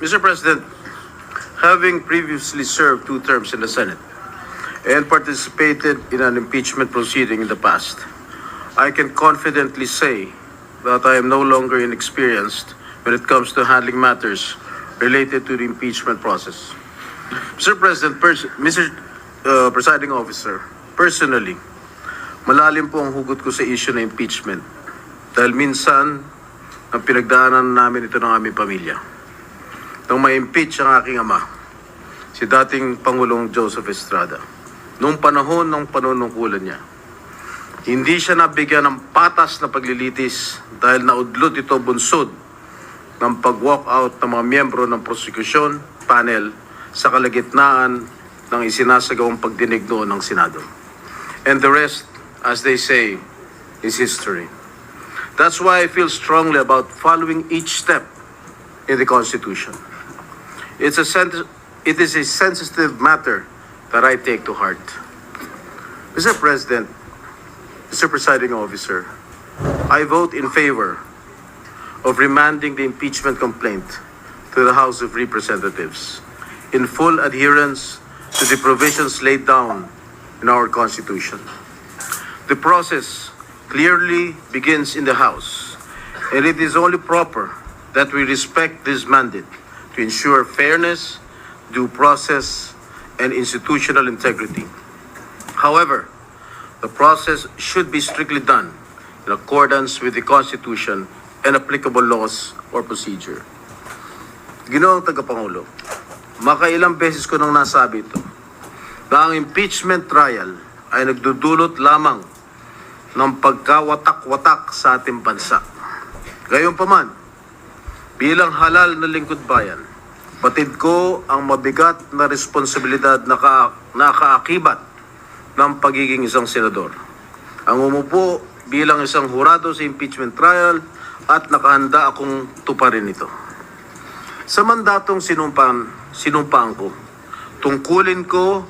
Mr. President, having previously served 2 terms in the Senate and participated in an impeachment proceeding in the past, I can confidently say that I am no longer inexperienced when it comes to handling matters related to the impeachment process. Mr. President, Mr. Presiding Officer, personally, malalim po ang hugot ko sa issue na impeachment dahil minsan ang pinagdaanan namin ito ng aming pamilya. Nung ma-impeach ang aking ama, si dating Pangulong Joseph Estrada, noong panahon ng panunungkulan niya, hindi siya nabigyan ng patas na paglilitis dahil naudlot ito bunsod ng pag-walk out ng mga miyembro ng prosecution panel sa kalagitnaan ng isinasagawang pagdinig noon ng Senado. And the rest, as they say, is history. That's why I feel strongly about following each step in the Constitution. It is a sensitive matter that I take to heart. Mr. President, Mr. Presiding Officer, I vote in favor of remanding the impeachment complaint to the House of Representatives in full adherence to the provisions laid down in our Constitution. The process clearly begins in the House, and it is only proper that we respect this mandate to ensure fairness, due process, and institutional integrity. However, the process should be strictly done in accordance with the Constitution and applicable laws or procedure. Ginoong Tagapangulo, makailang beses ko nang nasabi ito, na ang impeachment trial ay nagdudulot lamang ng pagkawatak-watak sa ating bansa. Gayunpaman, bilang halal na lingkod bayan, batid ko ang mabigat na responsibilidad na nakaakibat ng pagiging isang senador. Ang umupo bilang isang hurado sa impeachment trial at nakahanda akong tuparin ito. Sa mandatong sinumpaan ko, tungkulin ko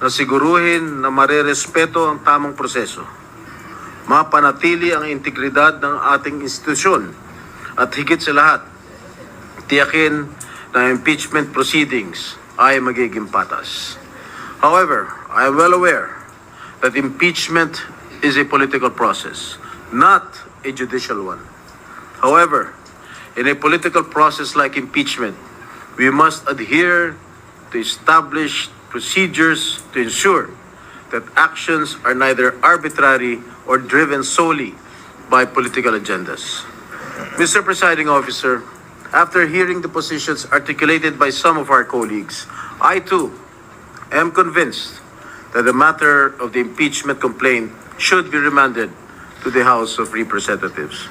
na siguruhin na marerespeto ang tamang proseso, mapanatili ang integridad ng ating institusyon, at higit sa lahat, tiyakin na impeachment proceedings ay magiging patas. However, I am well aware that impeachment is a political process, not a judicial one. However, in a political process like impeachment, we must adhere to established procedures to ensure that actions are neither arbitrary or driven solely by political agendas. Mr. Presiding Officer, after hearing the positions articulated by some of our colleagues, I too am convinced that the matter of the impeachment complaint should be remanded to the House of Representatives.